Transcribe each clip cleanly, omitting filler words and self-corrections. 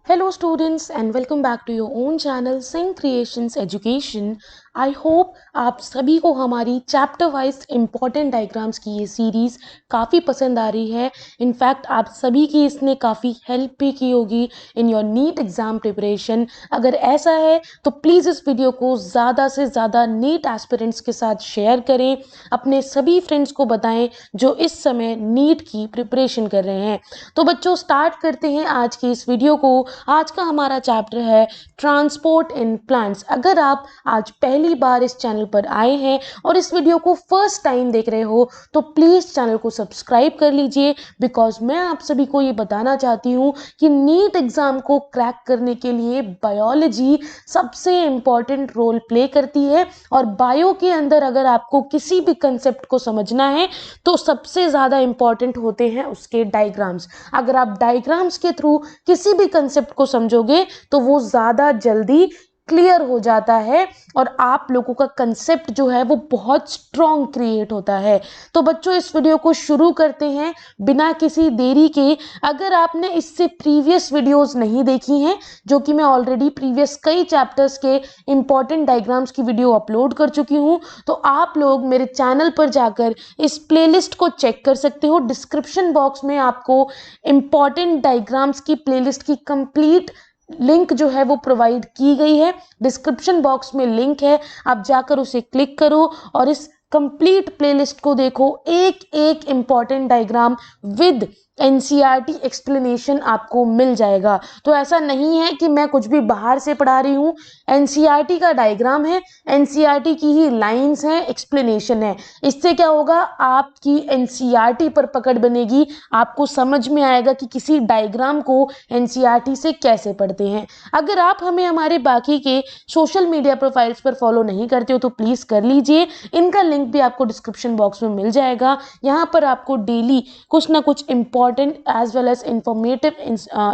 Hello students and welcome back to your own channel Sing Creations Education. I hope आप सभी को हमारी chapter wise important diagrams की ये सीरीज़ काफ़ी पसंद आ रही है. इनफैक्ट आप सभी की इसने काफ़ी हेल्प भी की होगी in your NEET exam preparation. अगर ऐसा है तो प्लीज़ इस वीडियो को ज़्यादा से ज़्यादा नीट एस्पिरेंट्स के साथ शेयर करें. अपने सभी फ्रेंड्स को बताएं जो इस समय नीट की प्रिपरेशन कर रहे हैं. तो बच्चों स्टार्ट करते हैं आज की इस वीडियो को. आज का हमारा चैप्टर है ट्रांसपोर्ट इन प्लांट्स. अगर आप आज पहली बार इस चैनल पर आए हैं और इस वीडियो को फर्स्ट टाइम देख रहे हो तो प्लीज चैनल को सब्सक्राइब कर लीजिए, बिकॉज मैं आप सभी को ये बताना चाहती हूँ कि नीट एग्जाम को क्रैक करने के लिए बायोलॉजी सबसे इंपॉर्टेंट रोल प्ले करती है. और बायो के अंदर अगर आपको किसी भी कंसेप्ट को समझना है तो सबसे ज़्यादा इंपॉर्टेंट होते हैं उसके डायग्राम्स. अगर आप डायग्राम्स के थ्रू किसी भी कंसेप्ट को समझोगे तो वो ज़्यादा जल्दी क्लियर हो जाता है और आप लोगों का कंसेप्ट जो है वो बहुत स्ट्रॉन्ग क्रिएट होता है. तो बच्चों इस वीडियो को शुरू करते हैं बिना किसी देरी के. अगर आपने इससे प्रीवियस वीडियोस नहीं देखी हैं, जो कि मैं ऑलरेडी प्रीवियस कई चैप्टर्स के इंपॉर्टेंट डायग्राम्स की वीडियो अपलोड कर चुकी हूँ, तो आप लोग मेरे चैनल पर जाकर इस प्लेलिस्ट को चेक कर सकते हो. डिस्क्रिप्शन बॉक्स में आपको इंपॉर्टेंट डायग्राम्स की प्लेलिस्ट की कंप्लीट लिंक जो है वो प्रोवाइड की गई है. डिस्क्रिप्शन बॉक्स में लिंक है, आप जाकर उसे क्लिक करो और इस कंप्लीट प्लेलिस्ट को देखो. एक एक important diagram with NCERT explanation आपको मिल जाएगा. तो ऐसा नहीं है कि मैं कुछ भी बाहर से पढ़ा रही हूँ. एनसीईआरटी का डायग्राम है, एनसीईआरटी की ही लाइंस हैं, एक्सप्लेनेशन है. इससे क्या होगा, आपकी एनसीईआरटी पर पकड़ बनेगी. आपको समझ में आएगा कि किसी डायग्राम को एनसीईआरटी से कैसे पढ़ते हैं. अगर आप हमें हमारे बाकी के सोशल मीडिया प्रोफाइल्स पर फॉलो नहीं करते हो तो प्लीज़ कर लीजिए. इनका लिंक भी आपको डिस्क्रिप्शन बॉक्स में मिल जाएगा. यहाँ पर आपको डेली कुछ ना कुछ important as well as informative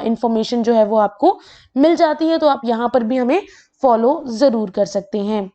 information जो है वो आपको मिल जाती है. तो आप यहाँ पर भी हमें फॉलो ज़रूर कर सकते हैं.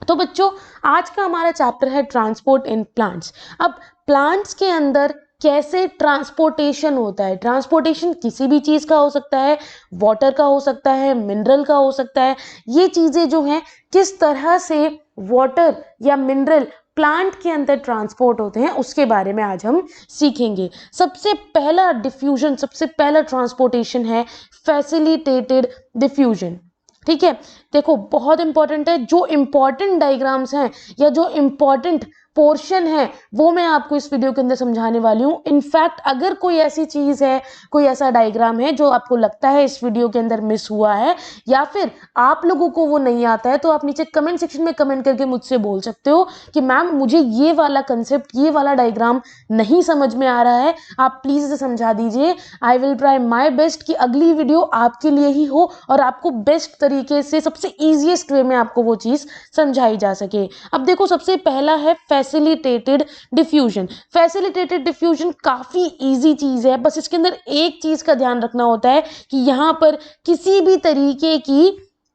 तो बच्चों आज का हमारा चैप्टर है ट्रांसपोर्ट इन प्लांट्स. अब प्लांट्स के अंदर कैसे ट्रांसपोर्टेशन होता है. ट्रांसपोर्टेशन किसी भी चीज़ का हो सकता है, वाटर का हो सकता है, मिनरल का हो सकता है. ये चीज़ें जो हैं किस तरह से वाटर या मिनरल प्लांट के अंदर ट्रांसपोर्ट होते हैं उसके बारे में आज हम सीखेंगे. सबसे पहला डिफ्यूजन, सबसे पहला ट्रांसपोर्टेशन है फैसिलिटेटेड डिफ्यूजन. ठीक है, देखो बहुत इंपॉर्टेंट है. जो इंपॉर्टेंट डायग्राम्स हैं या जो इंपॉर्टेंट पोर्शन है वो मैं आपको इस वीडियो के अंदर समझाने वाली हूँ. इनफैक्ट अगर कोई ऐसी चीज़ है, कोई ऐसा डायग्राम है जो आपको लगता है इस वीडियो के अंदर मिस हुआ है या फिर आप लोगों को वो नहीं आता है, तो आप नीचे कमेंट सेक्शन में कमेंट करके मुझसे बोल सकते हो कि मैम मुझे ये वाला कंसेप्ट, ये वाला डायग्राम नहीं समझ में आ रहा है, आप प्लीज़ इसे समझा दीजिए. I will try my best कि अगली वीडियो आपके लिए ही हो और आपको बेस्ट तरीके से, सबसे ईजिएस्ट वे में आपको वो चीज़ समझाई जा सके. अब देखो सबसे पहला है फैसिलिटेटेड डिफ्यूजन. फैसिलिटेटेड डिफ्यूजन काफ़ी इजी चीज़ है. बस इसके अंदर एक चीज़ का ध्यान रखना होता है कि यहाँ पर किसी भी तरीके की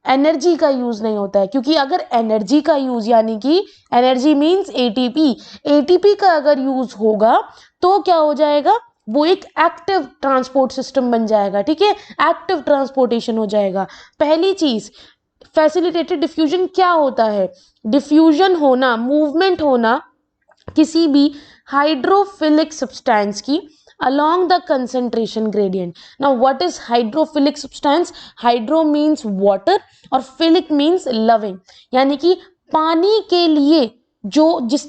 एनर्जी का यूज़ नहीं होता है. क्योंकि अगर एनर्जी का यूज़, यानी कि एनर्जी मीन्स एटीपी, एटीपी का अगर यूज़ होगा तो क्या हो जाएगा, वो एक एक्टिव ट्रांसपोर्ट सिस्टम बन जाएगा. ठीक है, एक्टिव ट्रांसपोर्टेशन हो जाएगा. पहली चीज़, फैसिलिटेटेड डिफ्यूजन क्या होता है. डिफ्यूजन होना, मूवमेंट होना किसी भी हाइड्रोफिलिक सब्सटेंस की along the concentration gradient. Now what is hydrophilic substance? Hydro means water और philic means loving, यानी कि पानी के लिए जो जिस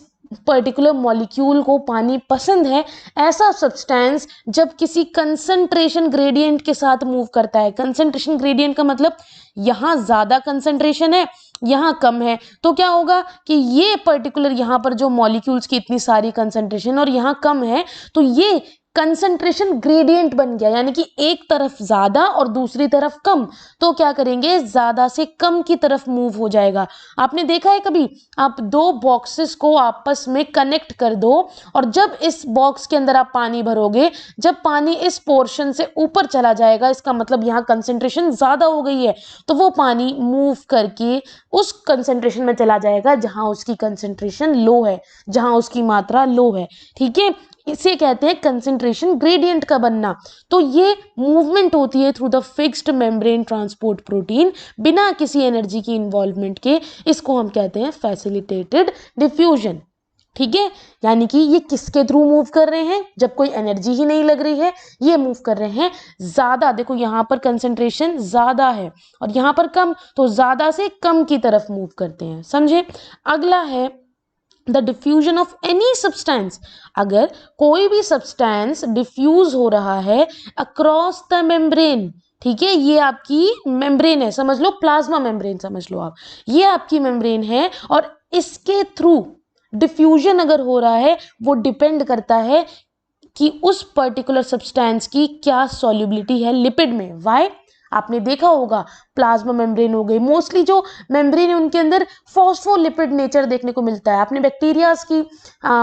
पर्टिकुलर मॉलिक्यूल को पानी पसंद है, ऐसा सब्सटेंस जब किसी कंसंट्रेशन ग्रेडियंट के साथ मूव करता है. कंसंट्रेशन ग्रेडियंट का मतलब यहाँ ज़्यादा कंसंट्रेशन है, यहाँ कम है, तो क्या होगा कि ये पर्टिकुलर यहाँ पर जो मॉलिक्यूल्स की इतनी सारी कंसंट्रेशन और यहाँ कम है, तो ये कंसंट्रेशन ग्रेडियंट बन गया. यानी कि एक तरफ ज़्यादा और दूसरी तरफ कम, तो क्या करेंगे, ज़्यादा से कम की तरफ मूव हो जाएगा. आपने देखा है कभी, आप दो बॉक्सेस को आपस में कनेक्ट कर दो और जब इस बॉक्स के अंदर आप पानी भरोगे, जब पानी इस पोर्शन से ऊपर चला जाएगा, इसका मतलब यहाँ कंसंट्रेशन ज़्यादा हो गई है, तो वो पानी मूव करके उस कंसंट्रेशन में चला जाएगा जहाँ उसकी कंसंट्रेशन लो है, जहाँ उसकी मात्रा लो है. ठीक है, इसे कहते हैं कंसंट्रेशन ग्रेडियंट का बनना। तो ये मूवमेंट होती है through the fixed membrane transport protein, बिना किसी एनर्जी की इन्वॉल्वमेंट के। इसको हम कहते हैं फैसिलिटेटेड डिफ्यूजन। ठीक है, यानी कि ये किसके थ्रू मूव कर रहे हैं, जब कोई एनर्जी ही नहीं लग रही है, ये मूव कर रहे हैं ज्यादा, देखो यहां पर कंसंट्रेशन ज्यादा है और यहां पर कम, तो ज्यादा से कम की तरफ मूव करते हैं, समझे। अगला है the diffusion of any substance. अगर कोई भी सब्सटेंस डिफ्यूज हो रहा है अक्रॉस द मेम्ब्रेन, ठीक है, ये आपकी मेम्ब्रेन है, समझ लो प्लाज्मा मेम्ब्रेन समझ लो आप, ये आपकी मेम्ब्रेन है और इसके थ्रू डिफ्यूजन अगर हो रहा है, वो डिपेंड करता है कि उस पर्टिकुलर सब्सटेंस की क्या सॉल्युबिलिटी है लिपिड में। वाई, आपने देखा होगा प्लाज्मा मेम्ब्रेन हो गई, मोस्टली जो मेम्ब्रेन है उनके अंदर फॉस्फोलिपिड नेचर देखने को मिलता है। आपने बैक्टीरियाज की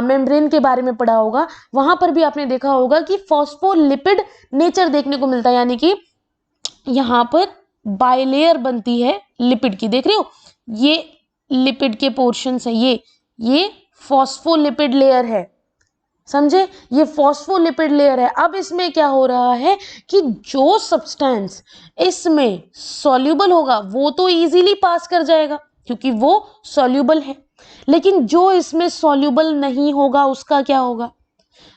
मेम्ब्रेन के बारे में पढ़ा होगा, वहां पर भी आपने देखा होगा कि फॉस्फोलिपिड नेचर देखने को मिलता है, यानी कि यहां पर बाइलेयर बनती है लिपिड की, देख रहे हो ये लिपिड के पोर्शंस है, ये फॉस्फोलिपिड लेयर है, समझे, ये फॉस्फोलिपिड लेयर है। अब इसमें क्या हो रहा है कि जो सब्सटेंस इसमें सॉल्यूबल होगा वो तो इजीली पास कर जाएगा क्योंकि वो सॉल्यूबल है, लेकिन जो इसमें सॉल्यूबल नहीं होगा उसका क्या होगा।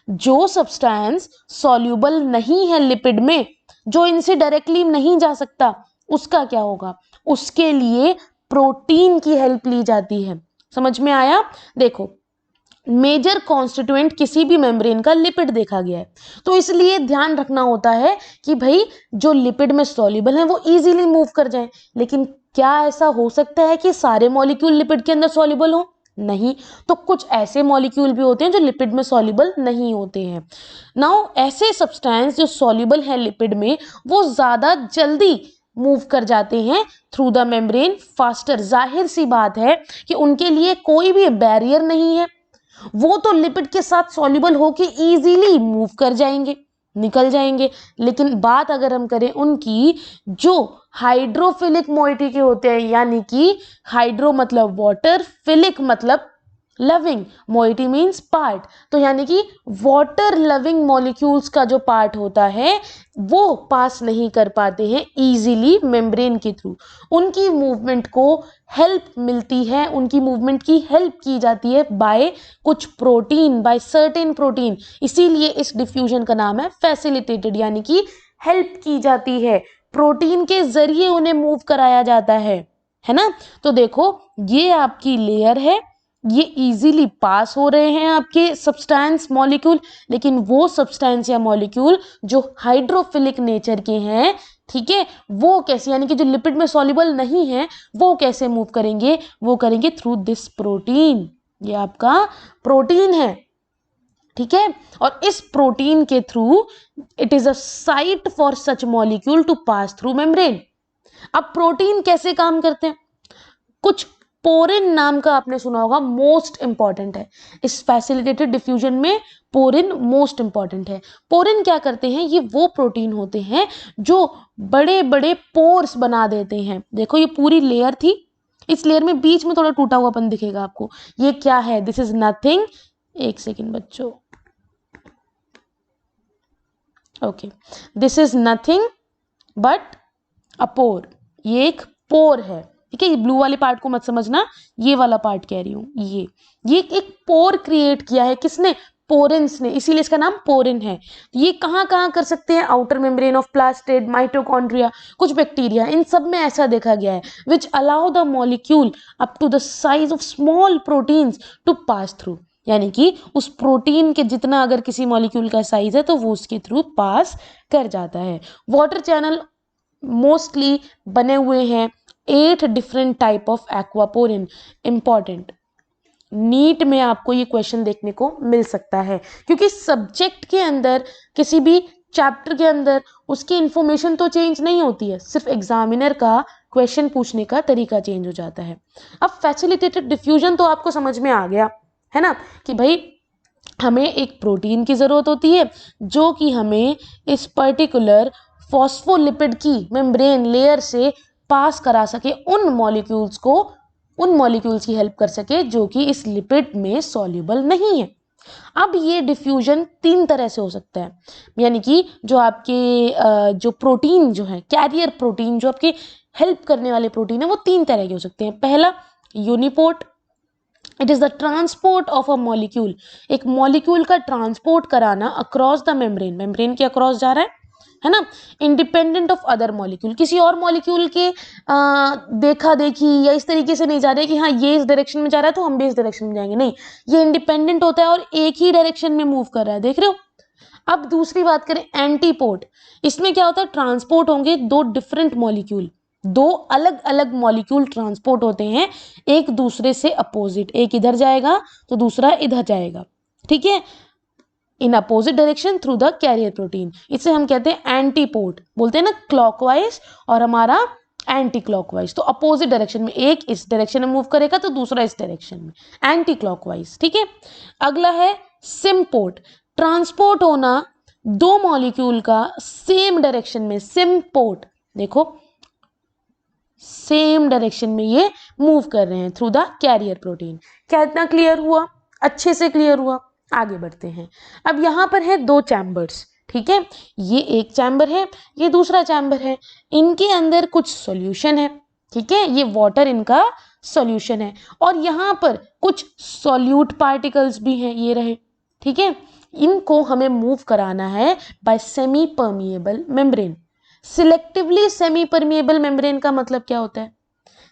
जो सब्सटेंस सॉल्यूबल नहीं है लिपिड में, जो इनसे डायरेक्टली नहीं जा सकता, उसका क्या होगा, उसके लिए प्रोटीन की हेल्प ली जाती है। समझ में आया। देखो मेजर कॉन्स्टिट्यूएंट किसी भी मेम्ब्रेन का लिपिड देखा गया है, तो इसलिए ध्यान रखना होता है कि भाई जो लिपिड में सॉल्युबल है वो इजीली मूव कर जाए। लेकिन क्या ऐसा हो सकता है कि सारे मॉलिक्यूल लिपिड के अंदर सॉल्युबल हो? नहीं, तो कुछ ऐसे मॉलिक्यूल भी होते हैं जो लिपिड में सॉल्युबल नहीं होते हैं। नाउ ऐसे सब्सटेंस जो सॉल्युबल है लिपिड में, वो ज्यादा जल्दी मूव कर जाते हैं थ्रू द मेम्ब्रेन फास्टर। जाहिर सी बात है कि उनके लिए कोई भी बैरियर नहीं है, वो तो लिपिड के साथ सॉल्युबल होके इजीली मूव कर जाएंगे, निकल जाएंगे। लेकिन बात अगर हम करें उनकी जो हाइड्रोफिलिक मोइटी के होते हैं, यानी कि हाइड्रो मतलब वाटर, फिलिक मतलब लविंग, मोइटी मीन्स पार्ट, तो यानी कि वाटर लविंग मॉलिक्यूल्स का जो पार्ट होता है वो पास नहीं कर पाते हैं इजीली मेम्ब्रेन के थ्रू। उनकी मूवमेंट को हेल्प मिलती है, उनकी मूवमेंट की हेल्प की जाती है बाय कुछ प्रोटीन, बाय सर्टेन प्रोटीन। इसीलिए इस डिफ्यूजन का नाम है फैसिलिटेटेड, यानी कि हेल्प की जाती है, प्रोटीन के जरिए उन्हें मूव कराया जाता है ना। तो देखो ये आपकी लेयर है, ये इजीली पास हो रहे हैं आपके सब्सटेंस मॉलिक्यूल, लेकिन वो सब्सटेंस या मॉलिक्यूल जो हाइड्रोफिलिक नेचर के हैं, ठीक है, वो कैसे, यानी कि जो लिपिड में सॉल्युबल नहीं है, वो कैसे मूव करेंगे, वो करेंगे थ्रू दिस प्रोटीन। ये आपका प्रोटीन है, ठीक है, और इस प्रोटीन के through it is a site for such molecule to pass through membrane. अब प्रोटीन कैसे काम करते हैं, कुछ पोरिन नाम का आपने सुना होगा, मोस्ट इंपॉर्टेंट है इस फैसिलिटेटेड डिफ्यूजन में, पोरिन मोस्ट इंपॉर्टेंट है। पोरिन क्या करते हैं, ये वो प्रोटीन होते हैं जो बड़े बड़े पोर्स बना देते हैं। देखो ये पूरी लेयर थी, इस लेयर में बीच में थोड़ा टूटा हुआपन दिखेगा आपको, ये क्या है, दिस इज नथिंग, एक सेकेंड बच्चों, okay, this is nothing but a pore, ये एक पोर है, ठीक है, ये ब्लू वाले पार्ट को मत समझना, ये वाला पार्ट कह रही हूं, ये एक पोर क्रिएट किया है, किसने, पोरेंस ने, इसीलिए इसका नाम पोरिन है। ये कहाँ कहाँ कर सकते हैं, outer membrane of plastid, mitochondria, कुछ बैक्टीरिया, इन सब में ऐसा देखा गया है, which allow the molecule up to the size of small proteins to pass through, यानी कि उस प्रोटीन के जितना अगर किसी मॉलिक्यूल का साइज है तो वो उसके थ्रू पास कर जाता है। वाटर चैनल मोस्टली बने हुए हैं 8 different type of aquaporin. Important, NEET में आपको ये क्वेश्चन देखने को मिल सकता है, क्योंकि सब्जेक्ट के अंदर, किसी भी चैप्टर के अंदर उसकी इंफॉर्मेशन तो चेंज नहीं होती है, सिर्फ एग्जामिनर का क्वेश्चन पूछने का तरीका चेंज हो जाता है। अब फैसिलिटेटेड डिफ्यूजन तो आपको समझ में आ गया है ना, कि भाई हमें एक प्रोटीन की जरूरत होती है जो कि हमें इस पर्टिकुलर फॉस्फोलिपिड की मेम्ब्रेन लेयर से पास करा सके उन मॉलिक्यूल्स को, उन मॉलिक्यूल्स की हेल्प कर सके जो कि इस लिपिड में सॉल्युबल नहीं है। अब ये डिफ्यूजन 3 तरह से हो सकता है, यानी कि जो आपके जो प्रोटीन जो है, कैरियर प्रोटीन, जो आपके हेल्प करने वाले प्रोटीन है, वो 3 तरह के हो सकते हैं। पहला uniport, it is the transport of a molecule, एक मॉलिक्यूल का ट्रांसपोर्ट कराना अक्रॉस द मेम्ब्रेन, मेम्ब्रेन के अक्रॉस जा रहा है ना, इंडिपेंडेंट ऑफ अदर मॉलिक्यूल, किसी और मॉलिक्यूल के देखा देखी या इस तरीके से नहीं जा रहे कि हाँ ये इस डायरेक्शन में जा रहा है तो हम भी इस डायरेक्शन में जाएंगे, नहीं, ये इंडिपेंडेंट होता है और एक ही डायरेक्शन में मूव कर रहा है, देख रहे हो। अब दूसरी बात करें एंटीपोर्ट, इसमें क्या होता है, ट्रांसपोर्ट होंगे दो डिफरेंट मॉलिक्यूल, दो अलग अलग मॉलिक्यूल ट्रांसपोर्ट होते हैं एक दूसरे से अपोजिट, एक इधर जाएगा तो दूसरा इधर जाएगा, ठीक है, in opposite direction through the carrier protein, इसे हम कहते हैं एंटीपोर्ट, बोलते हैं ना क्लॉकवाइज और हमारा एंटी क्लॉकवाइज, तो अपोजिट डायरेक्शन में, एक इस डायरेक्शन में मूव करेगा तो दूसरा इस डायरेक्शन में, एंटी क्लॉकवाइज, ठीक है। अगला है सिम्पोर्ट, ट्रांसपोर्ट होना दो मॉलिक्यूल का सेम डायरेक्शन में, सिम्पोर्ट, देखो सेम डायरेक्शन में ये मूव कर रहे हैं थ्रू द कैरियर प्रोटीन। क्या इतना क्लियर हुआ, अच्छे से क्लियर हुआ, आगे बढ़ते हैं। अब यहां पर है दो चैम्बर्स, ठीक है, ये एक चैम्बर है, ये दूसरा चैम्बर है, इनके अंदर कुछ सॉल्यूशन है, ठीक है, ये वाटर इनका सॉल्यूशन है, और यहां पर कुछ सॉल्यूट पार्टिकल्स भी हैं, ये रहे, ठीक है, इनको हमें मूव कराना है bye semi permeable membrane. Selectively semi permeable membrane का मतलब क्या होता है,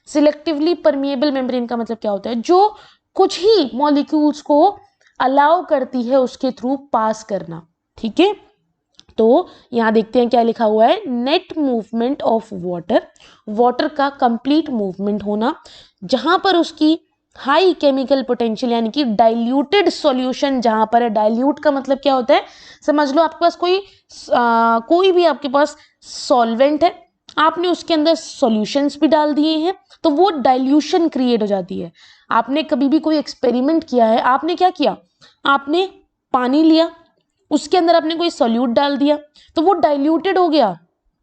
सिलेक्टिवली परमिएबल मेम्ब्रेन का मतलब क्या होता है, जो कुछ ही मॉलिक्यूल्स को अलाउ करती है उसके थ्रू पास करना, ठीक है। तो यहां देखते हैं क्या लिखा हुआ है, net movement of water, water का कंप्लीट मूवमेंट होना, जहां पर उसकी हाई केमिकल पोटेंशियल यानी कि डाइल्यूटेड सॉल्यूशन जहां पर है, डाइल्यूट का मतलब क्या होता है, समझ लो आपके पास कोई भी आपके पास सॉल्वेंट है, आपने उसके अंदर सॉल्यूशंस भी डाल दिए हैं तो वो डाइल्यूशन क्रिएट हो जाती है। आपने कभी भी कोई एक्सपेरिमेंट किया है, आपने क्या किया, आपने पानी लिया, उसके अंदर आपने कोई सॉल्यूट डाल दिया तो वो डाइल्यूटेड हो गया,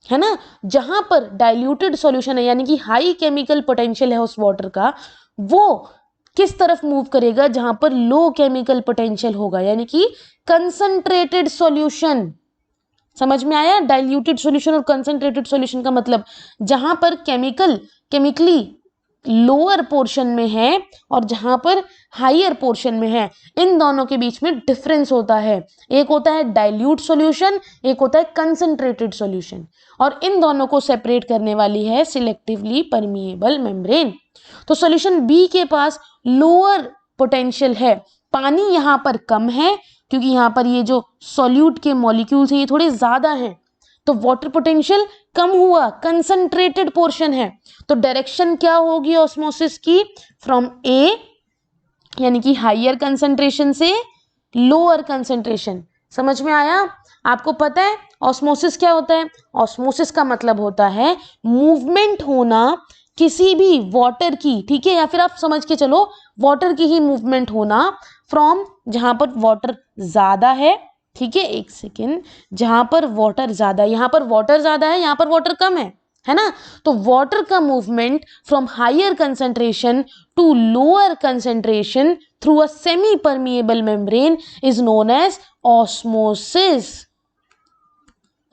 है ना। जहां पर डाइल्यूटेड सॉल्यूशन है यानी कि हाई केमिकल पोटेंशियल है उस वाटर का, वो किस तरफ मूव करेगा, जहां पर लो केमिकल पोटेंशियल होगा, यानी कि कंसंट्रेटेड सॉल्यूशन। समझ में आया, डाइल्यूटेड सॉल्यूशन और कंसंट्रेटेड सॉल्यूशन का मतलब, जहां पर केमिकली लोअर पोर्शन में है और जहां पर हायर पोर्शन में है, इन दोनों के बीच में डिफरेंस होता है, एक होता है डाइल्यूट सॉल्यूशन, एक होता है कंसंट्रेटेड सॉल्यूशन, और इन दोनों को सेपरेट करने वाली है सिलेक्टिवली परमिएबल मेम्ब्रेन। तो सॉल्यूशन बी के पास लोअर पोटेंशियल है, पानी यहां पर कम है क्योंकि यहां पर ये जो सॉल्यूट के मॉलिक्यूल्स हैं ये थोड़े ज्यादा हैं, तो वाटर पोटेंशियल कम हुआ, कंसंट्रेटेड पोर्शन है, तो डायरेक्शन क्या होगी ऑस्मोसिस की, फ्रॉम ए यानी कि हायर कंसंट्रेशन से लोअर कंसंट्रेशन। समझ में आया, आपको पता है ऑस्मोसिस क्या होता है, ऑस्मोसिस का मतलब होता है मूवमेंट होना किसी भी वाटर की, ठीक है, या फिर आप समझ के चलो वाटर की ही मूवमेंट होना फ्रॉम जहां पर वाटर ज्यादा है, ठीक है, एक सेकेंड, जहां पर वाटर ज्यादा है, यहां पर वाटर ज्यादा है, यहां पर वाटर कम है ना, तो वाटर का movement from higher concentration to lower concentration through a semi permeable membrane is known as osmosis.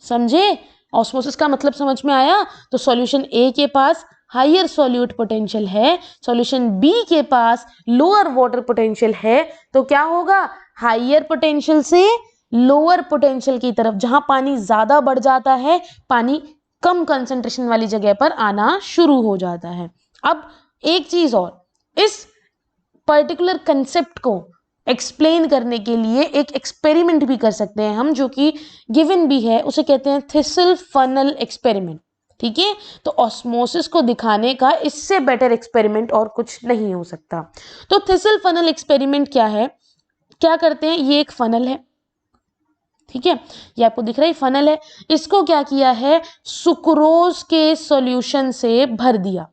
समझे, ऑस्मोसिस का मतलब समझ में आया। तो सॉल्यूशन ए के पास हायर सॉल्यूट पोटेंशियल है, सॉल्यूशन बी के पास लोअर वाटर पोटेंशियल है, तो क्या होगा, हायर पोटेंशियल से लोअर पोटेंशियल की तरफ, जहां पानी ज्यादा बढ़ जाता है, पानी कम कंसंट्रेशन वाली जगह पर आना शुरू हो जाता है। अब एक चीज और, इस पर्टिकुलर कंसेप्ट को एक्सप्लेन करने के लिए एक एक्सपेरिमेंट भी कर सकते हैं हम, जो कि गिवन भी है, उसे कहते हैं थिसल फनल एक्सपेरिमेंट, ठीक है। तो ऑस्मोसिस को दिखाने का इससे बेटर एक्सपेरिमेंट और कुछ नहीं हो सकता। तो थिसल फनल एक्सपेरिमेंट क्या है, क्या करते हैं, ये एक फनल है, ठीक है, ये आपको दिख रहा है फनल है, इसको क्या किया है, सुक्रोज के सॉल्यूशन से भर दिया,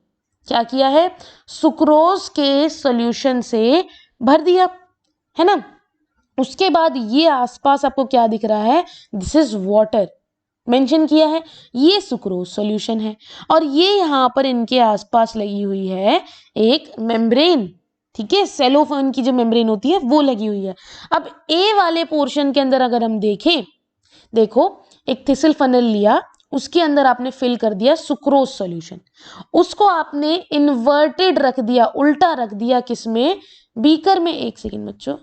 क्या किया है, सुक्रोज के सॉल्यूशन से भर दिया, है ना। उसके बाद ये आसपास आपको क्या दिख रहा है, दिस इज वाटर, मेंशन किया है, ये सुक्रोज सॉल्यूशन है, और ये यहां पर इनके आसपास लगी हुई है एक मेम्ब्रेन, ठीक है, सेलोफोन की जो मेम्ब्रेन होती है वो लगी हुई है। अब ए वाले पोर्शन के अंदर अगर हम देखें, देखो एक थिसल फनल लिया, उसके अंदर आपने फिल कर दिया सुक्रोज सॉल्यूशन, उसको आपने इन्वर्टेड रख दिया, उल्टा रख दिया किसमें, बीकर में। एक सेकेंड बच्चों,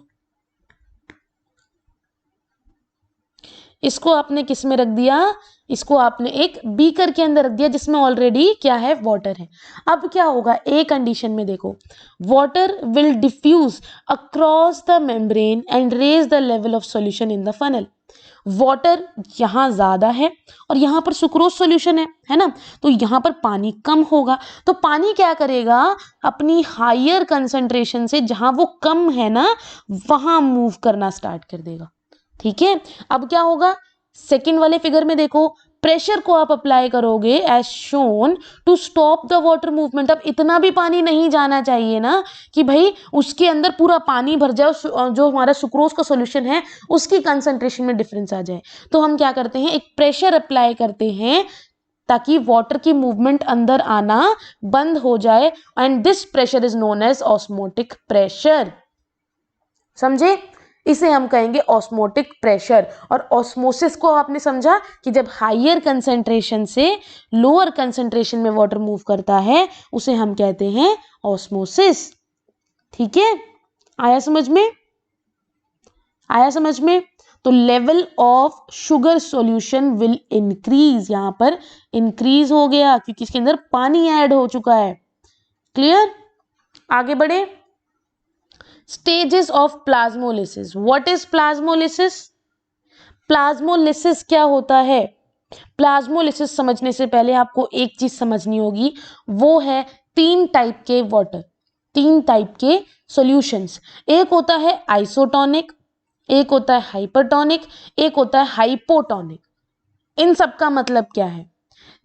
इसको आपने किस में रख दिया, इसको आपने एक बीकर के अंदर रख दिया जिसमें ऑलरेडी क्या है, वाटर है। अब क्या होगा, ए कंडीशन में देखो, water will diffuse across the membrane and raise the level of solution in the funnel. Water यहां ज्यादा है और यहां पर सुक्रोज सॉल्यूशन है ना, तो यहां पर पानी कम होगा, तो पानी क्या करेगा, अपनी हायर कंसंट्रेशन से जहां वो कम है ना वहां मूव करना स्टार्ट कर देगा। ठीक है, अब क्या होगा, सेकंड वाले फिगर में देखो, प्रेशर को आप अप्लाई करोगे as shown to stop the water movement. अब इतना भी पानी नहीं जाना चाहिए ना कि भाई उसके अंदर पूरा पानी भर जाए, जो हमारा सुक्रोज का सॉल्यूशन है उसकी कंसंट्रेशन में डिफरेंस आ जाए। तो हम क्या करते हैं, एक प्रेशर अप्लाई करते हैं ताकि वाटर की मूवमेंट अंदर आना बंद हो जाए, and this pressure is known as osmotic pressure. समझे, इसे हम कहेंगे ऑस्मोटिक प्रेशर। और ऑस्मोसिस को आपने समझा कि जब हायर कंसंट्रेशन से लोअर कंसंट्रेशन में वाटर मूव करता है उसे हम कहते हैं ऑस्मोसिस। ठीक है, आया समझ में, आया समझ में। तो level of sugar solution will increase, यहां पर इंक्रीज हो गया क्योंकि इसके अंदर पानी ऐड हो चुका है। क्लियर, आगे बढ़े। Stages of plasmolysis. What is plasmolysis, plasmolysis क्या होता है। प्लाज्मोलिसिस समझने से पहले आपको एक चीज समझनी होगी, वो है तीन टाइप के वाटर, तीन टाइप के सॉल्यूशंस। एक होता है आइसोटोनिक, एक होता है हाइपरटोनिक, एक होता है हाइपोटोनिक। इन सब का मतलब क्या है,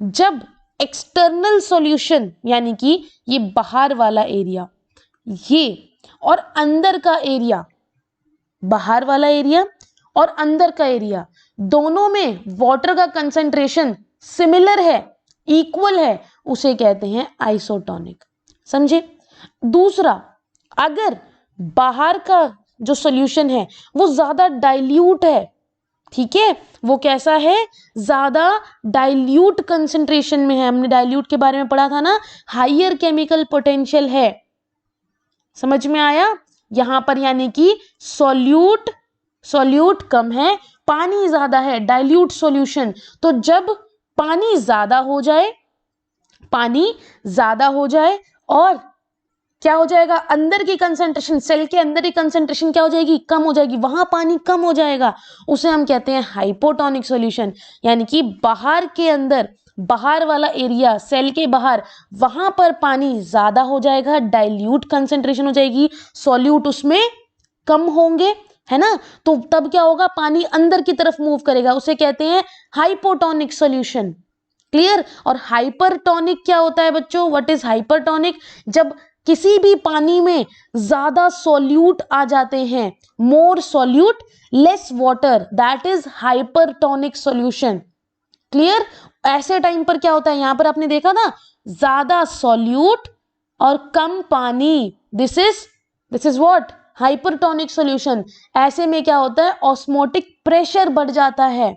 जब एक्सटर्नल सॉल्यूशन यानी कि ये बाहर वाला एरिया, ये और अंदर का एरिया, बाहर वाला एरिया और अंदर का एरिया दोनों में वाटर का कंसंट्रेशन सिमिलर है, इक्वल है, उसे कहते हैं आइसोटोनिक। समझे। दूसरा, अगर बाहर का जो सॉल्यूशन है वो ज्यादा डाइल्यूट है, ठीक है, वो कैसा है, ज्यादा डाइल्यूट कंसंट्रेशन में है, हमने डाइल्यूट के बारे में पढ़ा था ना, हायर केमिकल पोटेंशियल है। समझ में आया, यहां पर यानी कि सॉल्यूट कम है, पानी ज्यादा है, डाइल्यूट सॉल्यूशन। तो जब पानी ज्यादा हो जाए, पानी ज्यादा हो जाए और क्या हो जाएगा, अंदर की कंसंट्रेशन, सेल के अंदर की कंसंट्रेशन क्या हो जाएगी, कम हो जाएगी, वहां पानी कम हो जाएगा, उसे हम कहते हैं हाइपोटोनिक सॉल्यूशन। यानी कि बाहर के अंदर, बाहर वाला एरिया, सेल के बाहर, वहां पर पानी ज्यादा हो जाएगा, डाइल्यूट कंसंट्रेशन हो जाएगी, सॉल्यूट उसमें कम होंगे, है ना। तो तब क्या होगा, पानी अंदर की तरफ मूव करेगा, उसे कहते हैं हाइपोटोनिक सॉल्यूशन। क्लियर। और हाइपरटोनिक क्या होता है बच्चों, व्हाट इज हाइपरटोनिक, जब किसी भी पानी में ज्यादा सॉल्यूट आ जाते हैं, मोर solute less water, that is hypertonic solution. Clear. ऐसे टाइम पर क्या होता है, यहां पर आपने देखा ना, ज्यादा सॉल्यूट और कम पानी, this is what, hypertonic solution. ऐसे में क्या होता है, ऑस्मोटिक प्रेशर बढ़ जाता है।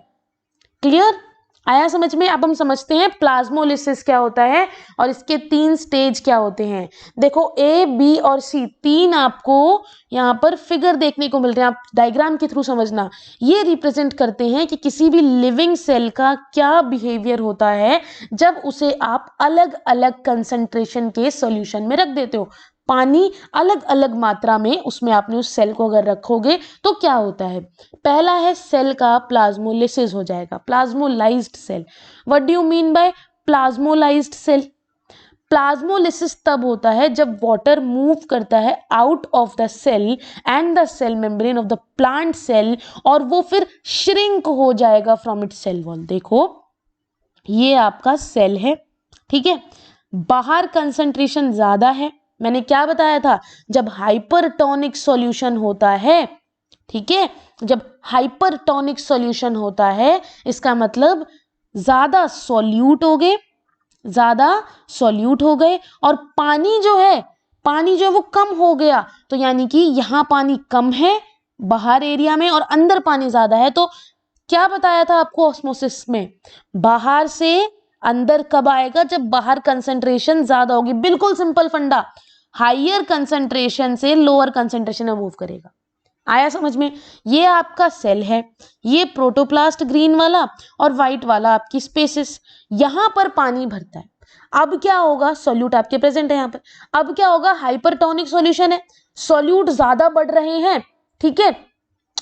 क्लियर, आया समझ में। अब हम समझते हैं प्लाज्मोलिसिस क्या होता है और इसके तीन स्टेज क्या होते हैं। देखो ए, बी और सी, तीन आपको यहाँ पर फिगर देखने को मिल रहे हैं, आप डायग्राम के थ्रू समझना। ये रिप्रेजेंट करते हैं कि किसी भी लिविंग सेल का क्या बिहेवियर होता है जब उसे आप अलग अलग कंसंट्रेशन के सॉल्यूशन में रख देते हो। पानी अलग अलग मात्रा में उसमें आपने उस सेल को अगर रखोगे तो क्या होता है, पहला है सेल का प्लाज्मोलिसिस हो जाएगा, plasmolysed cell. What do you mean by plasmolysed cell. Plasmolysis तब होता है जब वाटर मूव करता है out of the cell and the cell membrane of the plant cell, और वो फिर श्रिंक हो जाएगा फ्रॉम इट्स सेल वॉल। देखो ये आपका सेल है, ठीक है, बाहर कंसंट्रेशन ज्यादा है, मैंने क्या बताया था, जब हाइपरटोनिक सॉल्यूशन होता है, ठीक है, जब हाइपरटोनिक सॉल्यूशन होता है इसका मतलब ज्यादा सॉल्यूट हो गए, ज्यादा सॉल्यूट हो गए, और पानी जो है पानी जो है वो कम हो गया, तो यानी कि यहाँ पानी कम है बाहर एरिया में और अंदर पानी ज्यादा है। तो क्या बताया था आपको ऑस्मोसिस में, बाहर से अंदर कब आएगा, जब बाहर कंसंट्रेशन ज्यादा होगी। बिल्कुल सिंपल फंडा, हाइयर कंसंट्रेशन से लोअर कंसंट्रेशन में मूव करेगा। आया समझ में? ये आपका सेल है, ये प्रोटोप्लास्ट ग्रीन वाला और व्हाइट वाला आपकी स्पेसिस, यहां पर पानी भरता है। अब क्या होगा, सोल्यूट आपके प्रेजेंट है यहाँ पर, अब क्या होगा, हाइपरटोनिक सॉल्यूशन है, सोल्यूट ज्यादा बढ़ रहे हैं, ठीक है,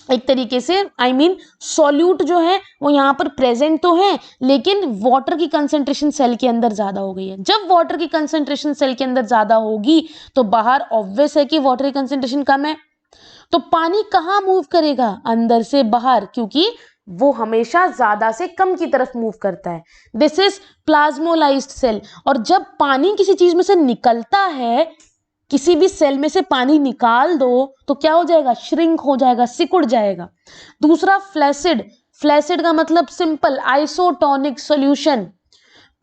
एक तरीके से आई मीन सॉल्यूट जो है वो यहाँ पर प्रेजेंट तो है, लेकिन वाटर की कंसंट्रेशन सेल के अंदर ज्यादा हो गई है। जब वाटर की कंसंट्रेशन सेल के अंदर ज्यादा होगी तो बाहर ऑब्वियस है कि वाटर की कंसंट्रेशन कम है, तो पानी कहाँ मूव करेगा, अंदर से बाहर, क्योंकि वो हमेशा ज्यादा से कम की तरफ मूव करता है। This is plasmolysed cell. और जब पानी किसी चीज में से निकलता है, किसी भी सेल में से पानी निकाल दो तो क्या हो जाएगा, श्रिंक हो जाएगा, सिकुड़ जाएगा। दूसरा फ्लैसिड, फ्लैसिड का मतलब सिंपल आइसोटोनिक सॉल्यूशन,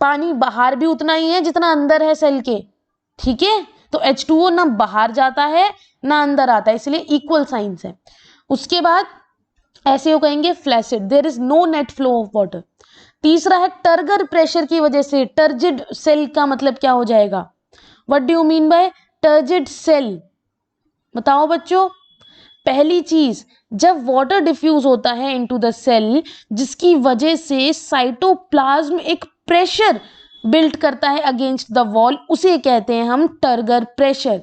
पानी बाहर भी उतना ही है जितना अंदर है सेल के, ठीक है, तो H2O ना बाहर जाता है ना अंदर आता है, इसलिए इक्वल साइंस है। उसके बाद ऐसे हो कहेंगे flaccid, there is no net flow of water. तीसरा है टर्गर प्रेशर की वजह से, टर्जिड सेल का मतलब क्या हो जाएगा, what do you mean by turgid cell, बताओ बच्चों। पहली चीज, जब वाटर डिफ्यूज होता है इनटू द सेल, जिसकी वजह से साइटोप्लाज्म एक प्रेशर बिल्ड करता है अगेंस्ट द वॉल, उसे कहते हैं हम टर्गर प्रेशर,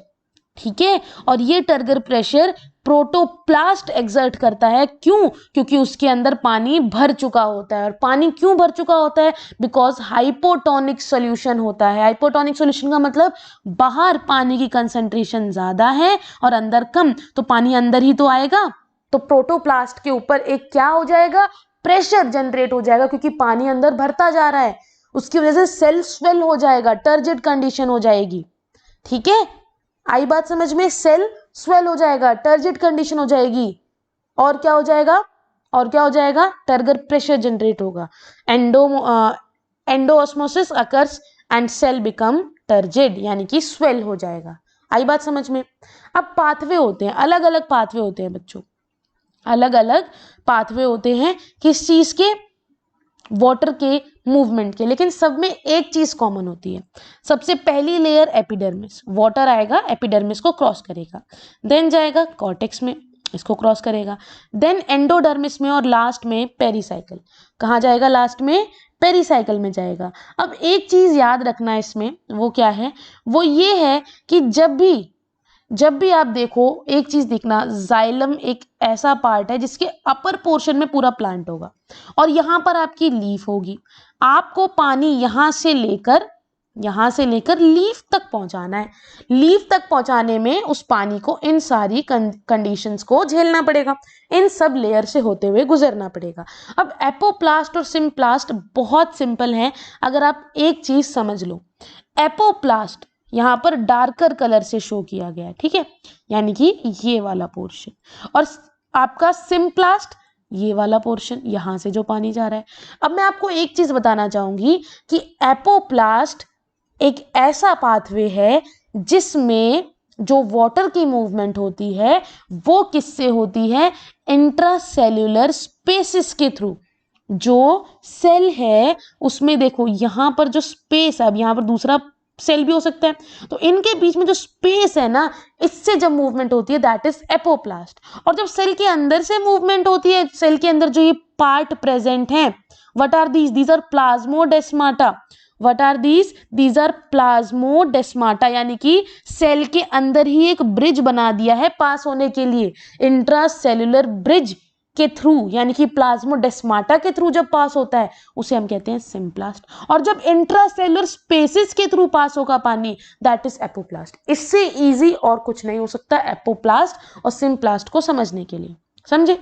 ठीक है। और ये टर्गर प्रेशर प्रोटोप्लास्ट एक्सर्ट करता है, क्यों, क्योंकि उसके अंदर पानी भर चुका होता है। और पानी क्यों भर चुका होता है, बिकॉज हाइपोटोनिक सॉल्यूशन होता है। हाइपोटोनिक सॉल्यूशन का मतलब बाहर पानी की कंसंट्रेशन ज्यादा है और अंदर कम, तो पानी अंदर ही तो आएगा, तो प्रोटोप्लास्ट के ऊपर एक क्या हो जाएगा, प्रेशर जनरेट हो जाएगा, क्योंकि पानी अंदर भरता जा रहा है, उसकी वजह से सेल स्वेल हो जाएगा, टर्जिड कंडीशन हो जाएगी, ठीक है। आई बात समझ में, सेल स्वेल हो जाएगा, टर्जिड कंडीशन हो जाएगी, और क्या हो जाएगा, और क्या हो जाएगा, टर्गर प्रेशर जनरेट होगा, endosmosis occurs and cell become turgid, यानी कि स्वेल हो जाएगा। आई बात समझ में। अब पाथवे होते हैं, अलग अलग पाथवे होते हैं बच्चों, अलग अलग पाथवे होते हैं, किस चीज के, वाटर के मूवमेंट के, लेकिन सब में एक चीज कॉमन होती है। सबसे पहली लेयर एपिडर्मिस, वाटर आएगा एपिडर्मिस को क्रॉस करेगा, देन जाएगा कॉर्टेक्स में, इसको क्रॉस करेगा, देन एंडोडर्मिस में, और लास्ट में पेरिसाइकल। कहाँ जाएगा, लास्ट में पेरिसाइकल में जाएगा। अब एक चीज याद रखना इसमें, वो क्या है, वो ये है कि जब भी आप देखो एक चीज देखना, जाइलम एक ऐसा पार्ट है जिसके अपर पोर्शन में पूरा प्लांट होगा और यहां पर आपकी लीफ होगी। आपको पानी यहां से लेकर लीफ तक पहुंचाना है। लीफ तक पहुंचाने में उस पानी को इन सारी कंडीशंस को झेलना पड़ेगा, इन सब लेयर से होते हुए गुजरना पड़ेगा। अब एपोप्लास्ट और सिम्प्लास्ट बहुत सिंपल है, अगर आप एक चीज समझ लो, एपोप्लास्ट यहां पर डार्कर कलर से शो किया गया है, ठीक है, यानी कि ये वाला पोर्शन, और आपका सिम्प्लास्ट ये वाला पोर्शन, यहां से जो पानी जा रहा है। अब मैं आपको एक चीज बताना चाहूंगी कि एपोप्लास्ट एक ऐसा पाथवे है जिसमें जो वाटर की मूवमेंट होती है वो किससे होती है, इंट्रासेल्यूलर स्पेसिस के थ्रू। जो सेल है उसमें देखो यहां पर जो स्पेस है, अब यहां पर दूसरा सेल भी हो सकता है, तो इनके बीच में जो स्पेस है ना, इससे जब मूवमेंट होती है दैट इज एपोप्लास्ट। और जब सेल के अंदर से मूवमेंट होती है, सेल के अंदर जो ये पार्ट प्रेजेंट है, what are these are plasmodesmata. What are these are plasmodesmata, यानी कि सेल के अंदर ही एक ब्रिज बना दिया है पास होने के लिए, इंट्रासेल्युलर ब्रिज के थ्रू, यानी कि प्लाज्मोडेस्माटा के थ्रू जब पास होता है उसे हम कहते हैं सिम्प्लास्ट। और जब इंट्रासेलुलर स्पेसिस के थ्रू पास होगा पानी दैट इज एपोप्लास्ट। इससे इजी और कुछ नहीं हो सकता एपोप्लास्ट और सिम्प्लास्ट को समझने के लिए, समझे।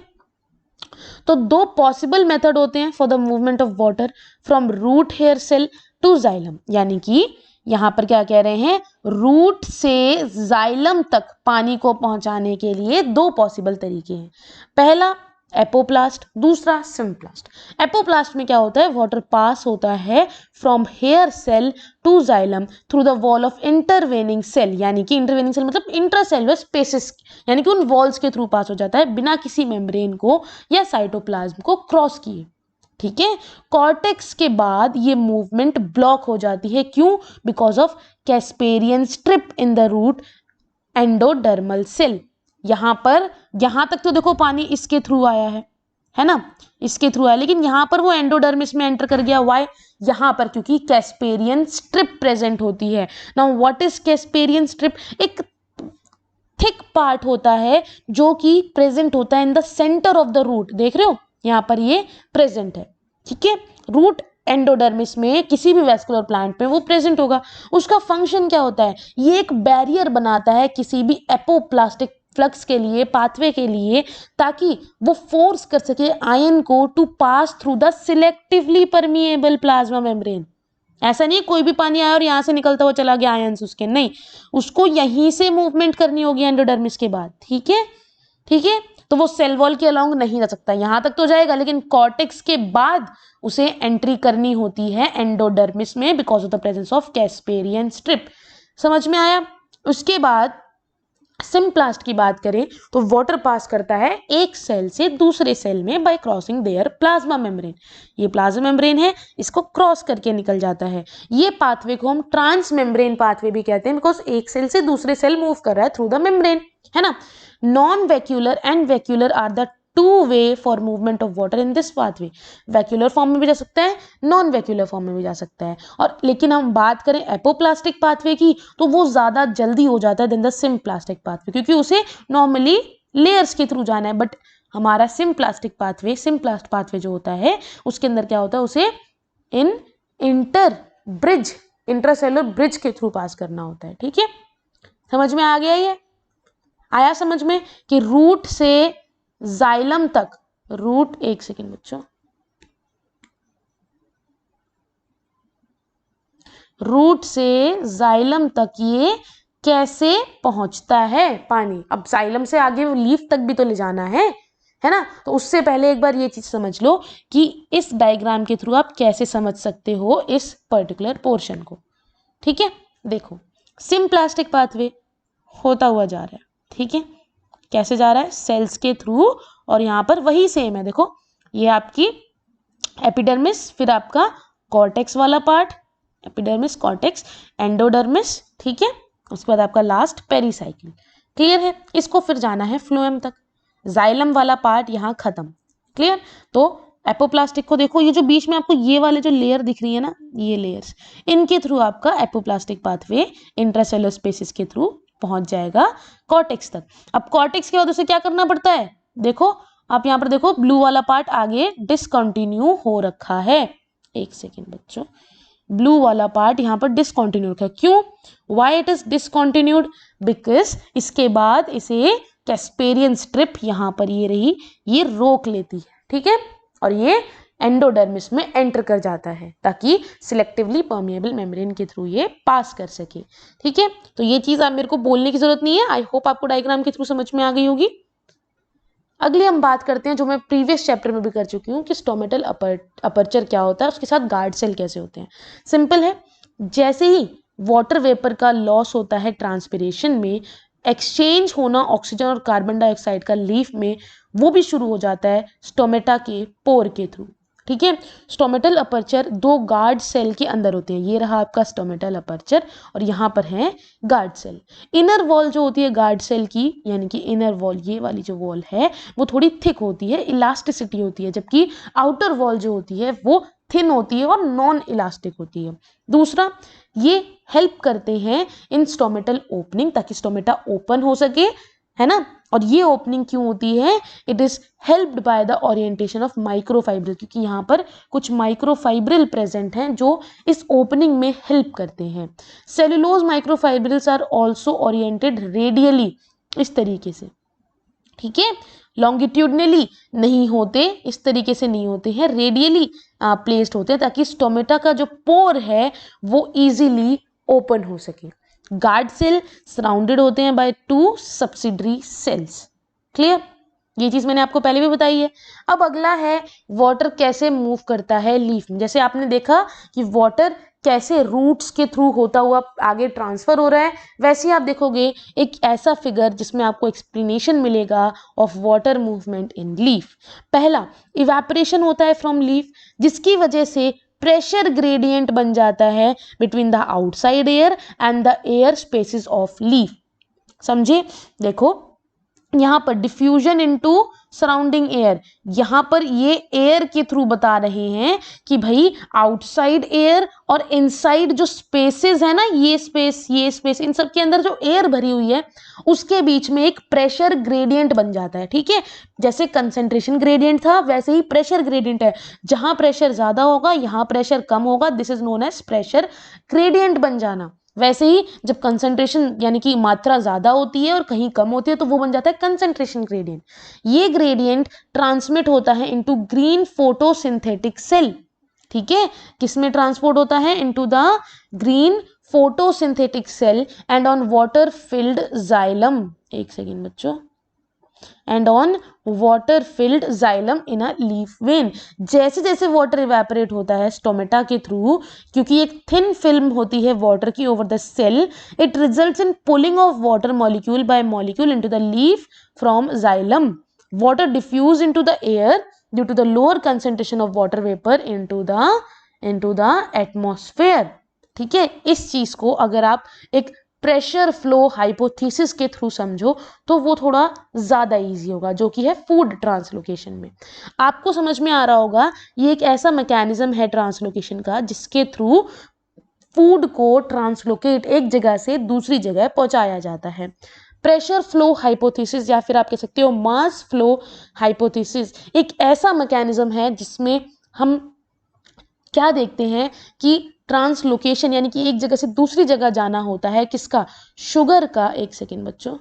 तो दो पॉसिबल मेथड होते हैं for the movement of water from root hair cell to xylem, यानी कि यहां पर क्या कह रहे हैं, रूट से जाइलम तक पानी को पहुंचाने के लिए दो पॉसिबल तरीके हैं। पहला एपोप्लास्ट, दूसरा सिम्प्लास्ट। एपोप्लास्ट में क्या होता है, वाटर पास होता है from hair cell to xylem through the wall of intervening cell, यानी कि इंटरवेनिंग सेल मतलब इंट्रासेलुलर स्पेसेस, यानी कि उन वॉल्स के थ्रू पास हो जाता है बिना किसी मेम्ब्रेन को या साइटोप्लाज्म को क्रॉस किए। ठीक है, कॉर्टेक्स के बाद ये मूवमेंट ब्लॉक हो जाती है, क्यों? Because of casparian strip in the root endodermal cell. यहां पर, यहां तक तो देखो पानी इसके थ्रू आया है ना, इसके थ्रू आया, लेकिन यहां पर वो एंडोडर्मिस में एंटर कर गया। वाई? यहां पर क्योंकि कैस्पेरियन स्ट्रिप प्रेजेंट होती है। Now what is casparian strip? एक थिक पार्ट होता है जो कि प्रेजेंट होता है in the centre of the root. देख रहे हो यहां पर ये प्रेजेंट है। ठीक है, रूट एंडोडर्मिस में किसी भी वेस्कुलर प्लांट में वो प्रेजेंट होगा। उसका फंक्शन क्या होता है? ये एक बैरियर बनाता है किसी भी एपोप्लास्टिक फ्लक्स के लिए, पाथवे के लिए, ताकि वो फोर्स कर सके आयन को to pass through the selectively permeable plasma membrane. ऐसा नहीं कोई भी पानी आया और यहां से निकलता हुआ चला गया आयंस उसके, नहीं, उसको यहीं से मूवमेंट करनी होगी एंडोडर्मिस के बाद। ठीक है, ठीक है, तो वो सेल वॉल के अलोंग नहीं जा सकता, यहां तक तो जाएगा, लेकिन कॉर्टेक्स के बाद उसे एंट्री करनी होती है एंडोडर्मिस में because of the presence of casparian strip. समझ में आया? उसके बाद सिम्प्लास्ट की बात करें तो वाटर पास करता है एक सेल से दूसरे सेल में by crossing their plasma membrane. ये प्लाज्मा मेम्ब्रेन है, इसको क्रॉस करके निकल जाता है। ये पाथवे को हम ट्रांस मेम्ब्रेन पाथवे भी कहते हैं बिकॉज एक सेल से दूसरे सेल मूव कर रहा है थ्रू द मेम्ब्रेन, है ना। Non vacuolar and vacuolar are the two way for movement of water in this pathway. Vacuolar form में भी जा सकता है, नॉन वैक्यूलर फॉर्म में भी जा सकता है। और लेकिन हम बात करें एपोप्लास्टिक पाथवे की तो वो ज्यादा जल्दी हो जाता है देन द सिम्प्लास्टिक पाथवे, क्योंकि उसे नॉर्मली लेयर्स के थ्रू जाना है। बट हमारा सिम्प्लास्टिक पाथवे, सिम्प्लास्ट पाथवे जो होता है उसके अंदर क्या होता है, उसे इन इंटर ब्रिज, इंट्रासेलुलर ब्रिज के थ्रू पास करना होता है। ठीक है, समझ में आ गया? ये आया समझ में कि रूट से जाइलम तक, रूट, एक सेकेंड बच्चों, रूट से जाइलम तक ये कैसे पहुंचता है पानी। अब जाइलम से आगे लीफ तक भी तो ले जाना है ना। तो उससे पहले एक बार ये चीज समझ लो कि इस डायग्राम के थ्रू आप कैसे समझ सकते हो इस पर्टिकुलर पोर्शन को। ठीक है, देखो सिम्प्लास्टिक पाथवे होता हुआ जा रहा है। ठीक है, कैसे जा रहा है? सेल्स के थ्रू, और यहां पर वही सेम है। देखो ये आपकी एपिडर्मिस, फिर आपका कॉर्टेक्स वाला पार्ट, एपिडर्मिस, कॉर्टेक्स, एंडोडर्मिस। ठीक है, उसके बाद आपका लास्ट पेरीसाइकिल। क्लियर है? इसको फिर जाना है फ्लोएम तक। जाइलम वाला पार्ट यहां खत्म। क्लियर? तो एपोप्लास्टिक को देखो, ये जो बीच में आपको ये वाले जो लेयर दिख रही है ना, ये लेयर्स, इनके थ्रू आपका एपोप्लास्टिक पाथवे इंट्रासेलुलर स्पेसिस के थ्रू पहुंच जाएगा कॉर्टेक्स तक। अब कॉर्टेक्स के बाद उसे क्या करना पड़ता है? देखो आप यहां पर देखो, ब्लू वाला पार्ट आगे डिसकंटिन्यू हो रखा है। एक सेकेंड बच्चों, ब्लू वाला पार्ट यहां पर डिसकंटिन्यू रखा है। क्यों? Why it is discontinued? Because इसके बाद इसे कैस्पेरियन स्ट्रिप, यहां पर ये रही, ये रोक लेती है। ठीक है, और ये एंडोडर्मिस में एंटर कर जाता है ताकि सिलेक्टिवली परमिएबल मेम्ब्रेन के थ्रू ये पास कर सके। ठीक है, तो ये चीज आप मेरे को बोलने की जरूरत नहीं है, आई होप आपको डायग्राम के थ्रू समझ में आ गई होगी। अगली हम बात करते हैं जो मैं प्रीवियस चैप्टर में भी कर चुकी हूँ कि स्टोमेटल अपर्चर क्या होता है, उसके साथ गार्ड सेल कैसे होते हैं। सिंपल है, जैसे ही वाटर वेपर का लॉस होता है ट्रांसपिरेशन में, एक्सचेंज होना ऑक्सीजन और कार्बन डाइऑक्साइड का लीफ में, वो भी शुरू हो जाता है स्टोमेटा के पोर के थ्रू। ठीक है, स्टोमेटल अपर्चर दो गार्ड सेल के अंदर होते हैं। ये रहा आपका स्टोमेटल अपर्चर और यहाँ पर है गार्ड सेल। इनर वॉल जो होती है गार्ड सेल की, यानी कि इनर वॉल, ये वाली जो वॉल है वो थोड़ी थिक होती है, इलास्टिसिटी होती है, जबकि आउटर वॉल जो होती है वो थिन होती है और नॉन इलास्टिक होती है। दूसरा, ये हेल्प करते हैं इन स्टोमेटल ओपनिंग, ताकि स्टोमेटा ओपन हो सके, है ना। और ये ओपनिंग क्यों होती है? It is helped by the orientation of microfibril, क्योंकि यहाँ पर कुछ माइक्रोफाइब्रिल प्रेजेंट हैं जो इस ओपनिंग में हेल्प करते हैं। Cellulose microfibrils are also oriented radially, इस तरीके से। ठीक है, लॉन्गिट्यूडनली नहीं होते, इस तरीके से नहीं होते हैं, रेडियली प्लेस्ड होते हैं ताकि स्टोमेटा का जो पोर है वो इजीली ओपन हो सके। गार्ड सेल सराउंडेड होते हैं by two subsidiary cells. Clear? ये चीज मैंने आपको पहले भी बताई है। अब अगला है वाटर कैसे मूव करता है लीफ में। जैसे आपने देखा कि वाटर कैसे रूट्स के थ्रू होता हुआ आगे ट्रांसफर हो रहा है, वैसे ही आप देखोगे एक ऐसा फिगर जिसमें आपको एक्सप्लेनेशन मिलेगा of water movement in leaf. पहला, इवेपोरेशन होता है फ्रॉम लीफ, जिसकी वजह से प्रेशर ग्रेडियंट बन जाता है between the outside air and the air spaces of leaf. समझे? देखो यहां पर डिफ्यूजन इनटू सराउंडिंग एयर, यहां पर ये एयर के थ्रू बता रहे हैं कि भाई आउटसाइड एयर और इनसाइड जो स्पेसेस है ना, ये स्पेस, इन सब के अंदर जो एयर भरी हुई है उसके बीच में एक प्रेशर ग्रेडियंट बन जाता है। ठीक है, जैसे कंसेंट्रेशन ग्रेडियंट था वैसे ही प्रेशर ग्रेडियंट है। जहां प्रेशर ज्यादा होगा यहां प्रेशर कम होगा, this is known as pressure gradient बन जाना। वैसे ही जब कंसंट्रेशन यानी कि मात्रा ज्यादा होती है और कहीं कम होती है तो वो बन जाता है कंसंट्रेशन ग्रेडियंट। ये ग्रेडियंट ट्रांसमिट होता है इनटू ग्रीन फोटोसिंथेटिक सेल। ठीक है, किसमें ट्रांसपोर्ट होता है? Into the green photosynthetic cell and on water filled xylem. एक सेकेंड बच्चों, and on water filled xylem in a leaf vein. जैसे जैसे वाटर इवेपोरेट होता है स्टोमेटा के थ्रू, क्योंकि एक थिन फिल्म होती है वाटर की over the cell, it results in pulling of water molecule by molecule into the leaf from xylem. Water diffuse into the air due to the lower concentration of water vapour into the atmosphere. ठीक है, इस चीज को अगर आप एक pressure flow hypothesis के through समझो तो वो थोड़ा ज्यादा इजी होगा, जो कि है फूड ट्रांसलोकेशन में। आपको समझ में आ रहा होगा ये एक ऐसा मैकेनिज्म है ट्रांसलोकेशन का जिसके थ्रू फूड को ट्रांसलोकेट एक जगह से दूसरी जगह पहुंचाया जाता है। प्रेशर फ्लो हाइपोथेसिस या फिर आप कह सकते हो मास फ्लो हाइपोथेसिस एक ऐसा मैकेनिज्म है जिसमें हम क्या देखते हैं कि ट्रांसलोकेशन यानी कि एक जगह से दूसरी जगह जाना होता है। किसका? शुगर का। एक सेकेंड बच्चों,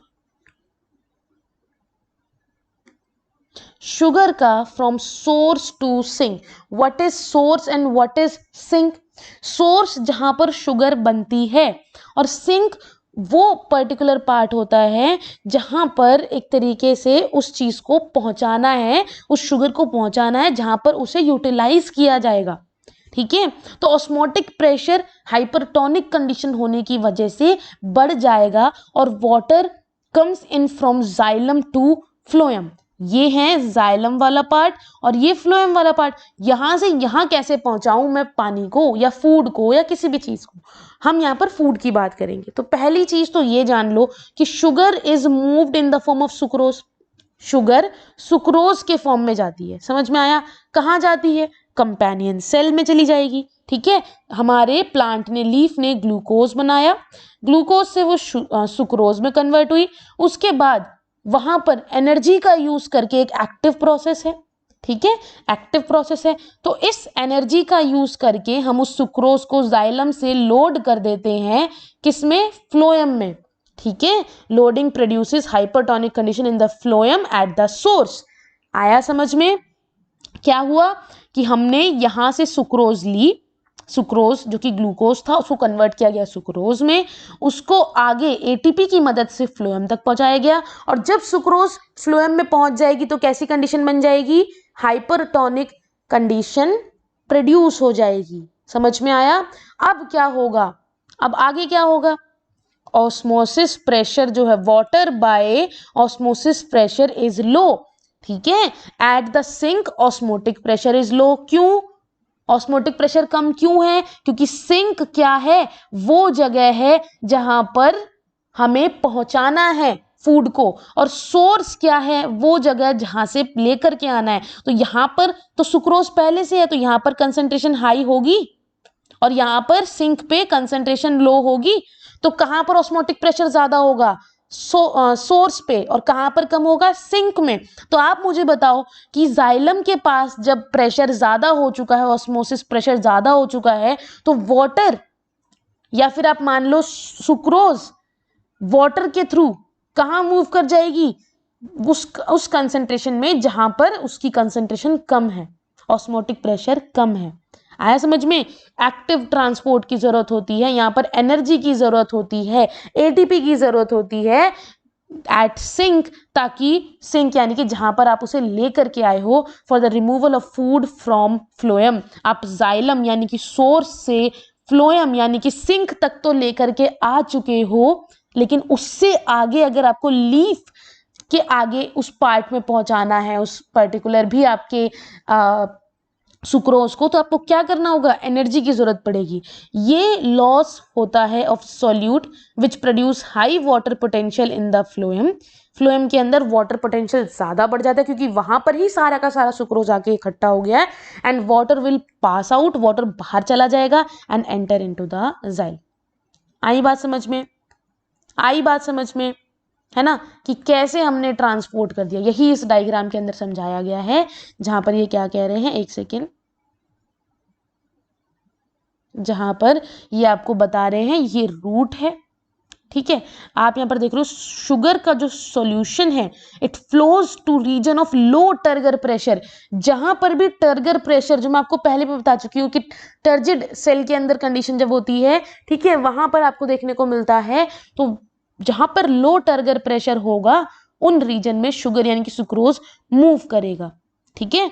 शुगर का from source to sink. What is source and what is sink? Source जहां पर शुगर बनती है और सिंक वो पर्टिकुलर पार्ट होता है जहां पर एक तरीके से उस चीज को पहुंचाना है, उस शुगर को पहुंचाना है जहां पर उसे यूटिलाइज किया जाएगा। ठीक है, तो ऑस्मोटिक प्रेशर हाइपरटोनिक कंडीशन होने की वजह से बढ़ जाएगा और water comes in from xylem to phloem. ये है जाइलम वाला पार्ट और ये फ्लोएम वाला पार्ट। यहां से यहां कैसे पहुंचाऊं मैं पानी को या फूड को या किसी भी चीज को? हम यहां पर फूड की बात करेंगे। तो पहली चीज तो ये जान लो कि sugar is moved in the form of sucrose. Sugar sucrose के फॉर्म में जाती है। समझ में आया? कहां जाती है? कंपेनियन सेल में चली जाएगी। ठीक है, हमारे प्लांट ने, लीफ ने ग्लूकोज बनाया, ग्लूकोज से वो सुक्रोज में कन्वर्ट हुई। उसके बाद वहां पर एनर्जी का यूज करके एक एक्टिव प्रोसेस है। ठीक है, एक्टिव प्रोसेस है, तो इस एनर्जी का यूज करके हम उस सुक्रोज को जाइलम से लोड कर देते हैं। किसमें? फ्लोएम में। ठीक है, loading produces hypertonic condition in the phloem at the source. आया समझ में? क्या हुआ कि हमने यहां से सुक्रोज ली, सुक्रोज जो कि ग्लूकोज था उसको कन्वर्ट किया गया सुक्रोज में, उसको आगे एटीपी की मदद से फ्लोएम तक पहुंचाया गया। और जब सुक्रोज फ्लोएम में पहुंच जाएगी तो कैसी कंडीशन बन जाएगी? हाइपरटोनिक कंडीशन प्रोड्यूस हो जाएगी। समझ में आया? अब क्या होगा? अब आगे क्या होगा? ऑस्मोसिस प्रेशर जो है, water by osmosis pressure is low. ठीक है, at the sink osmotic pressure is low. क्यों ऑस्मोटिक प्रेशर कम क्यों है? क्योंकि सिंक क्या है? वो जगह है जहां पर हमें पहुंचाना है फूड को, और सोर्स क्या है? वो जगह जहां से लेकर के आना है। तो यहां पर तो सुक्रोज पहले से है तो यहां पर कंसंट्रेशन हाई होगी और यहां पर सिंक पे कंसंट्रेशन लो होगी। तो कहां पर ऑस्मोटिक प्रेशर ज्यादा होगा? सोर्स पे। और कहां पर कम होगा? सिंक में। तो आप मुझे बताओ कि जाइलम के पास जब प्रेशर ज्यादा हो चुका है, ऑस्मोसिस प्रेशर ज्यादा हो चुका है, तो वाटर या फिर आप मान लो सुक्रोज वाटर के थ्रू कहां मूव कर जाएगी? उस कंसंट्रेशन में जहां पर उसकी कंसंट्रेशन कम है, ऑस्मोटिक प्रेशर कम है। आया समझ में? एक्टिव ट्रांसपोर्ट की जरूरत होती है, यहां पर एनर्जी की जरूरत होती है, एटीपी की जरूरत होती है एट सिंक, ताकि सिंक यानी कि जहां पर आप उसे लेकर के आए हो, for the removal of food from phloem, आप जाइलम यानी कि सोर्स से फ्लोएम यानी कि सिंक तक तो लेकर के आ चुके हो, लेकिन उससे आगे अगर आपको लीफ के आगे उस पार्ट में पहुंचाना है, उस पर्टिकुलर भी आपके सुक्रोज को, तो आपको क्या करना होगा, एनर्जी की जरूरत पड़ेगी। ये लॉस होता है of solute which produce high water potential in the phloem. Phloem के अंदर वाटर पोटेंशियल ज्यादा बढ़ जाता है क्योंकि वहां पर ही सारा का सारा सुक्रोज आके इकट्ठा हो गया है, and water will pass out, water बाहर चला जाएगा एंड एंटर इनटू द जाइल। आई बात समझ में? आई बात समझ में, है ना, कि कैसे हमने ट्रांसपोर्ट कर दिया। यही इस डायग्राम के अंदर समझाया गया है, जहां पर ये क्या कह रहे हैं, एक सेकेंड, जहां पर ये आपको बता रहे हैं ये रूट है, ठीक है। आप यहां पर देख रहे हो शुगर का जो सॉल्यूशन है, it flows to region of low turgor pressure. जहां पर भी टर्गर प्रेशर, जो मैं आपको पहले भी बता चुकी हूँ कि टर्जिड सेल के अंदर कंडीशन जब होती है, ठीक है, वहां पर आपको देखने को मिलता है, तो जहां पर लो टर्गर प्रेशर होगा उन रीजन में शुगर यानी कि सुक्रोज मूव करेगा, ठीक है।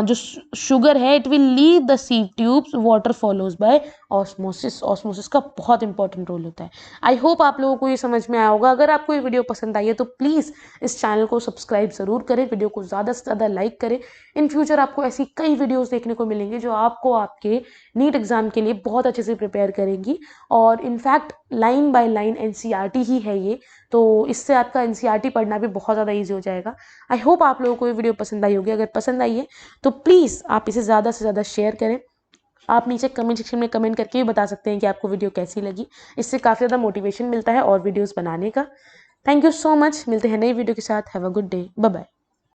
जो शुगर है it will leave the sieve tubes, water follows by osmosis. Osmosis का बहुत इंपॉर्टेंट रोल होता है। आई होप आप लोगों को ये समझ में आया होगा। अगर आपको ये वीडियो पसंद आई है तो प्लीज़ इस चैनल को सब्सक्राइब ज़रूर करें, वीडियो को ज़्यादा से ज़्यादा लाइक करें। इन फ्यूचर आपको ऐसी कई वीडियोस देखने को मिलेंगे जो आपको आपके नीट एग्जाम के लिए बहुत अच्छे से प्रिपेयर करेंगी, और in fact line by line NCERT ही है ये, तो इससे आपका एनसीईआरटी पढ़ना भी बहुत ज़्यादा ईजी हो जाएगा। आई होप आप लोगों को ये वीडियो पसंद आई होगी। अगर पसंद आई है तो प्लीज़ आप इसे ज़्यादा से ज़्यादा शेयर करें। आप नीचे कमेंट सेक्शन में कमेंट करके भी बता सकते हैं कि आपको वीडियो कैसी लगी। इससे काफ़ी ज़्यादा मोटिवेशन मिलता है और वीडियोस बनाने का। Thank you so much. मिलते हैं नई वीडियो के साथ। Have a good day. Bye bye.